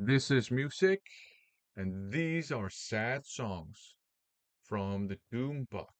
This is music, and these are sad songs from the Doom Box.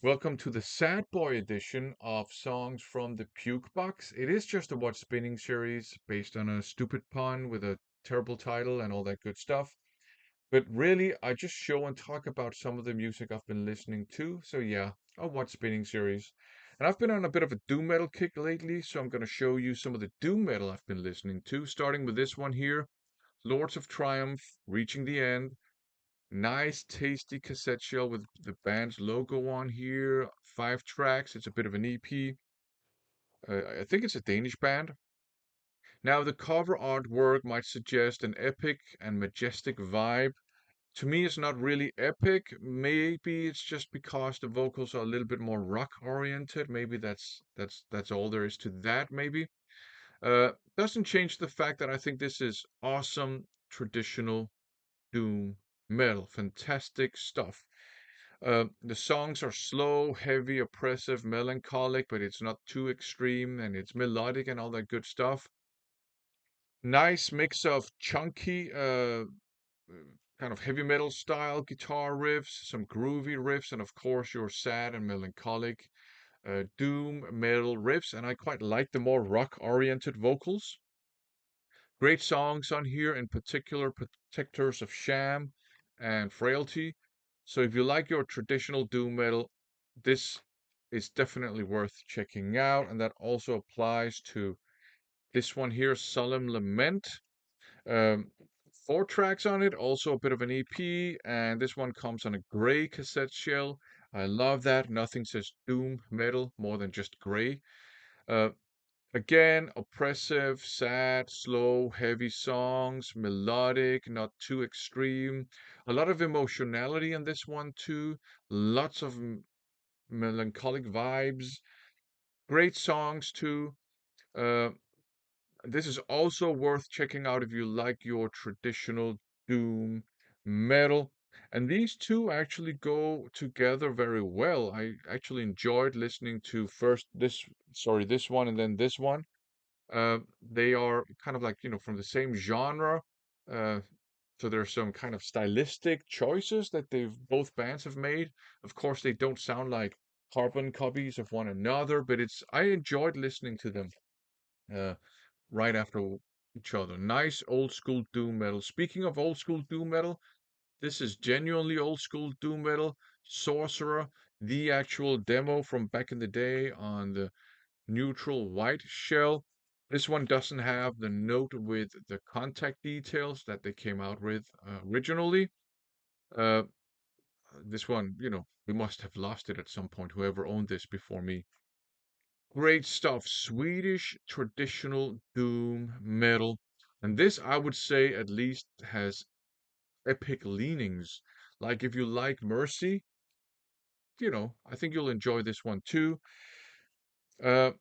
Welcome to the Sadboi Edition of songs from the Pukebox. It is just a watch spinning series based on a stupid pun with a terrible title and all that good stuff. But really, I just show and talk about some of the music I've been listening to. So yeah, a watch spinning series. And I've been on a bit of a doom metal kick lately, so I'm going to show you some of the doom metal I've been listening to, starting with this one here, Lords of Triumph, Reaching the End. Nice, tasty cassette shell with the band's logo on here. 5 tracks. It's a bit of an EP. I think it's a Danish band. Now, the cover artwork might suggest an epic and majestic vibe. To me, it's not really epic. Maybe it's just because the vocals are a little bit more rock oriented. Maybe that's all there is to that. Maybe doesn't change the fact that I think this is awesome traditional doom metal. Fantastic stuff. The songs are slow, heavy, oppressive, melancholic, but it's not too extreme, and it's melodic and all that good stuff. Nice mix of chunky, kind of heavy metal style guitar riffs, some groovy riffs, and of course your sad and melancholic doom metal riffs. And I quite like the more rock-oriented vocals. Great songs on here, in particular, Protectors of Sham and Frailty. So if you like your traditional doom metal, this is definitely worth checking out. And that also applies to this one here, Solemn Lament. Um, 4 tracks on it, also a bit of an EP, and this one comes on a gray cassette shell. I love that. Nothing says doom metal more than just gray. Uh, Again, oppressive, sad, slow, heavy songs, melodic, not too extreme. A lot of emotionality in this one too. Lots of melancholic vibes. Great songs too. Uh, this is also worth checking out if you like your traditional doom metal. And these two actually go together very well. I actually enjoyed listening to this one and then this one. They are kind of like, from the same genre. Uh, so there's some kind of stylistic choices that both bands have made. Of course, they don't sound like carbon copies of one another, but I enjoyed listening to them uh, right after each other. Nice old school doom metal. Speaking of old school doom metal, this is genuinely old school doom metal. Sorcerer, the actual demo from back in the day on the neutral white shell. This one doesn't have the note with the contact details that they came out with originally. Uh, this one, we must have lost it at some point, whoever owned this before me. Great stuff. Swedish traditional doom metal. And this, I would say, at least has epic leanings. Like if you like Mercy, I think you'll enjoy this one too. Uh,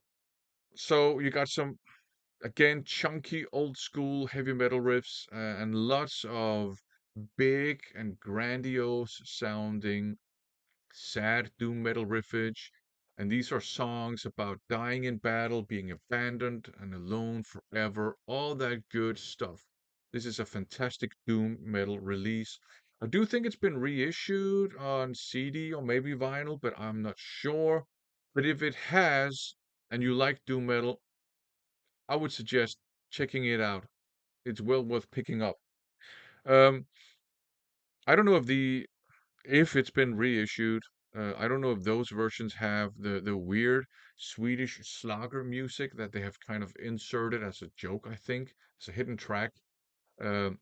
so you got some again, chunky old school heavy metal riffs and lots of big and grandiose sounding sad doom metal riffage. And these are songs about dying in battle, being abandoned and alone forever, all that good stuff. This is a fantastic doom metal release. I do think it's been reissued on CD or maybe vinyl, but I'm not sure. But if it has, and you like doom metal, I would suggest checking it out. It's well worth picking up. Um, I don't know if it's been reissued. I don't know if those versions have the weird Swedish Slager music that they have kind of inserted as a joke, I think. It's a hidden track, um,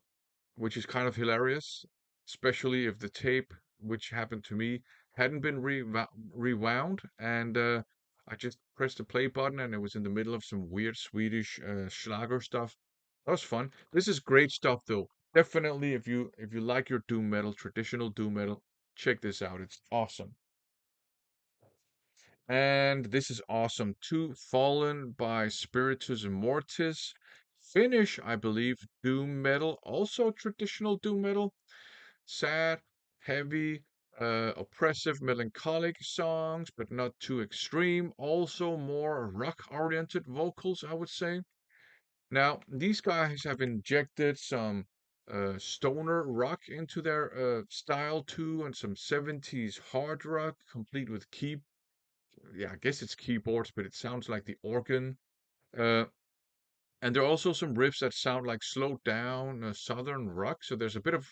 which is kind of hilarious, especially if the tape, which happened to me, hadn't been rewound, and I just pressed the play button and it was in the middle of some weird Swedish Schlager stuff. That was fun. This is great stuff though. Definitely if you like your doom metal, traditional doom metal, check this out. It's awesome. And this is awesome too. Fallen by Spiritus Mortis. Finnish, I believe, doom metal, also traditional doom metal. Sad, heavy, oppressive, melancholic songs, but not too extreme. Also more rock-oriented vocals, I would say. Now, these guys have injected some stoner rock into their style too, and some 70s hard rock, complete with yeah, I guess it's keyboards, but it sounds like the organ. Uh, and there are also some riffs that sound like slowed down southern rock. So there's a bit of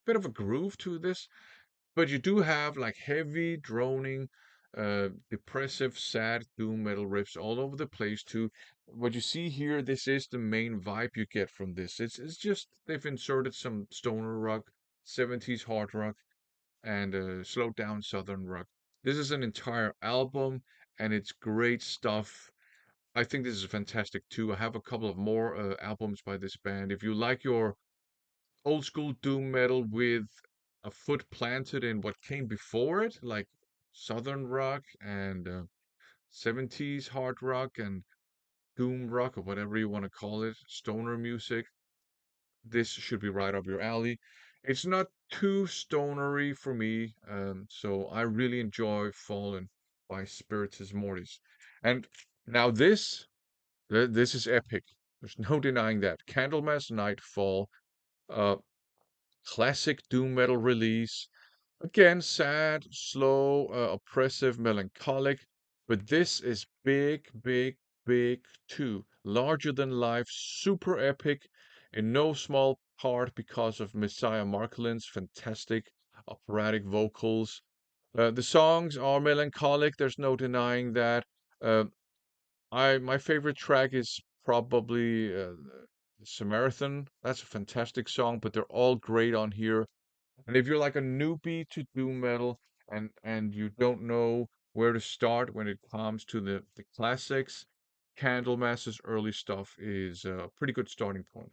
a groove to this, but you do have like heavy droning, depressive, sad doom metal riffs all over the place too. What you see here, this is the main vibe you get from this. It's just they've inserted some stoner rock, 70s hard rock, and slowed down southern rock. This is an entire album, and it's great stuff. I think this is fantastic too. I have a couple of more albums by this band. If you like your old school doom metal with a foot planted in what came before it, like southern rock and 70s hard rock and doom rock or whatever you want to call it, stoner music, this should be right up your alley. It's not too stonery for me, so I really enjoy Fallen by Spiritus Mortis. And now this is epic. There's no denying that. Candlemass Nightfall, uh, classic doom metal release. Again, sad, slow, oppressive, melancholic, but this is big, big, big too. Larger than life, super epic, in no small part because of Messiah Markolin's fantastic operatic vocals. The songs are melancholic, there's no denying that. Uh, my favorite track is probably Samaritan. That's a fantastic song, but they're all great on here. And if you're like a newbie to doom metal and you don't know where to start when it comes to the classics, Candlemass's early stuff is a pretty good starting point.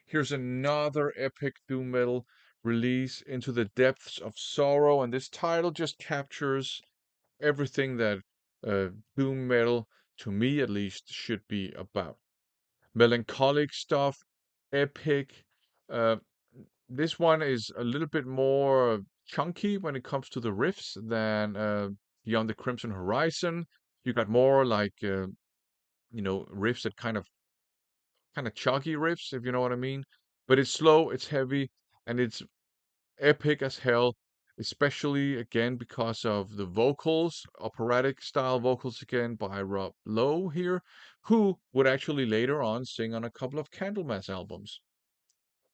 Here's another epic doom metal release, Into the Depths of Sorrow, and this title just captures everything that doom metal, to me at least, should be about. Melancholic stuff, epic. Uh, this one is a little bit more chunky when it comes to the riffs than Beyond the Crimson Horizon. You got more like riffs that kind of chuggy riffs, if you know what I mean. But it's slow, it's heavy, and it's epic as hell. Especially again because of the vocals, operatic style vocals again by Rob Lowe here, who would actually later on sing on a couple of Candlemass albums.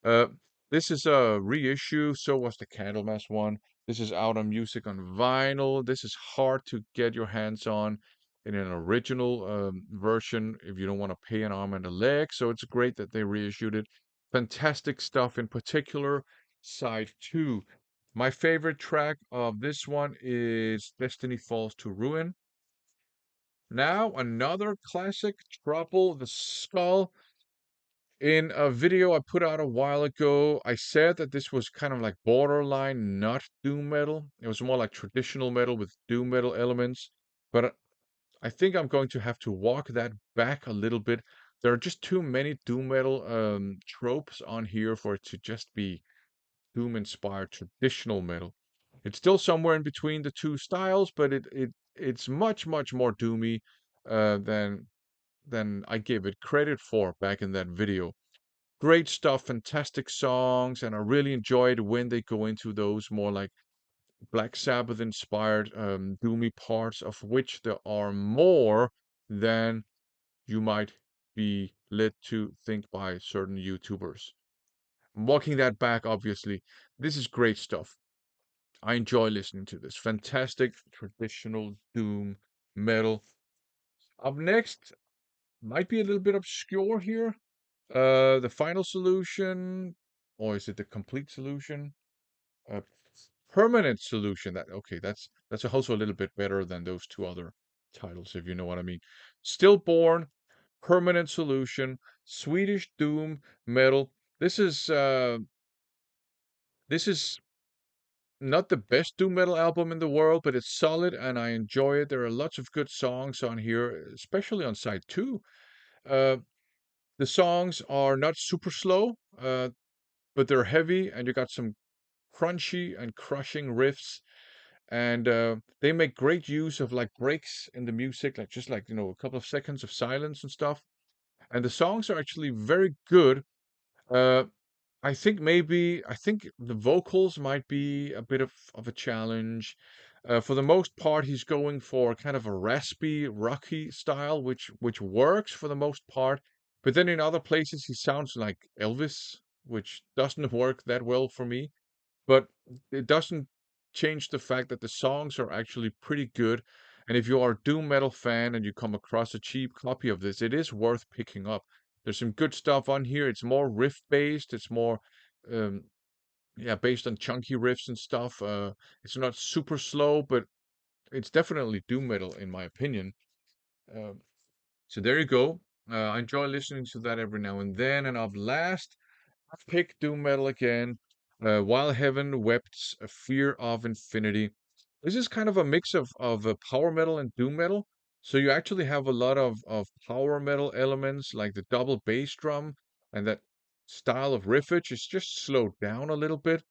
Uh, this is a reissue, so was the Candlemass one. This is out on music on vinyl. This is hard to get your hands on in an original version if you don't want to pay an arm and a leg. So it's great that they reissued it. Fantastic stuff, in particular, side two. My favorite track of this one is Destiny Falls to Ruin. Now, another classic, Trouble the Skull. In a video I put out a while ago, I said that this was kind of like borderline not doom metal. It was more like traditional metal with doom metal elements. But I think I'm going to have to walk that back a little bit. There are just too many doom metal tropes on here for it to just be doom inspired traditional metal. It's still somewhere in between the two styles, but it's much, much more doomy than I gave it credit for back in that video. Great stuff, fantastic songs, and I really enjoyed when they go into those more like Black Sabbath inspired doomy parts, of which there are more than you might be led to think by certain YouTubers. Walking that back, obviously, this is great stuff. I enjoy listening to this. Fantastic traditional doom metal. Up next, might be a little bit obscure here. The final solution, or is it the complete solution? Uh, Permanent solution. That's also a little bit better than those two other titles, if you know what I mean. Stillborn, Permanent Solution, Swedish Doom Metal. This is not the best doom metal album in the world, but it's solid and I enjoy it. There are lots of good songs on here, especially on side two. Uh, the songs are not super slow, but they're heavy, and you got some crunchy and crushing riffs, and they make great use of like breaks in the music, like just like a couple of seconds of silence and stuff. And the songs are actually very good. Uh, I think the vocals might be a bit of a challenge. For the most part, he's going for kind of a raspy, rocky style, which works for the most part. But then in other places, he sounds like Elvis, which doesn't work that well for me. But it doesn't change the fact that the songs are actually pretty good. And if you are a doom metal fan and you come across a cheap copy of this, it is worth picking up. There's some good stuff on here. It's more riff based. It's more, um, yeah, based on chunky riffs and stuff. It's not super slow, but it's definitely doom metal in my opinion. Um, so there you go. I enjoy listening to that every now and then. And up last, pick doom metal again. While Heaven Wept's A Fear of Infinity. This is kind of a mix of power metal and doom metal. So you actually have a lot of power metal elements like the double bass drum and that style of riffage is just slowed down a little bit.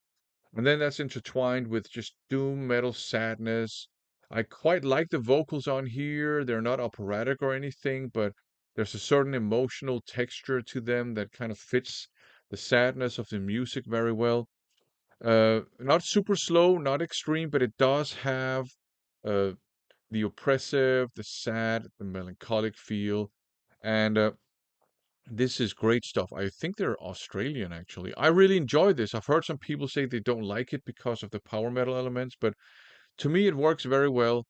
And then that's intertwined with just doom metal sadness. I quite like the vocals on here. They're not operatic or anything, but there's a certain emotional texture to them that kind of fits the sadness of the music very well. Not super slow, not extreme, but it does have uh, the oppressive, the sad, the melancholic feel. And this is great stuff. I think they're Australian, actually. I really enjoy this. I've heard some people say they don't like it because of the power metal elements, but to me, it works very well.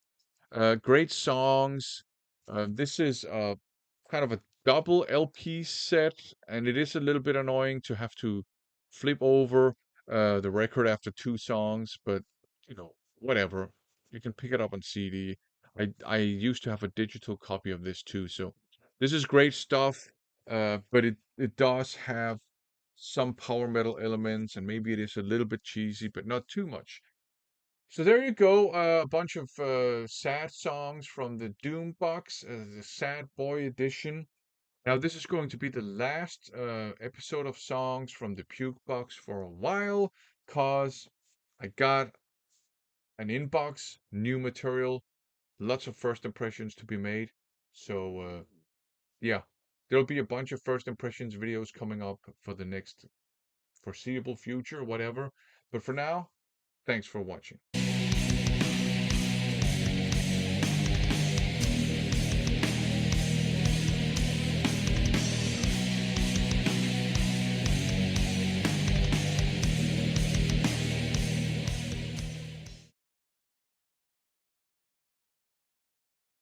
Great songs. This is kind of a double LP set, and it is a little bit annoying to have to flip over the record after two songs, but whatever. You can pick it up on CD. I used to have a digital copy of this too, so this is great stuff. But it does have some power metal elements, and maybe it is a little bit cheesy, but not too much. So there you go, a bunch of sad songs from the Doom box, the Sadboi Edition. Now this is going to be the last episode of songs from the Puke box for a while, cause I got an inbox, new material, lots of first impressions to be made. So yeah, there'll be a bunch of first impressions videos coming up for the next foreseeable future, whatever. But for now, thanks for watching.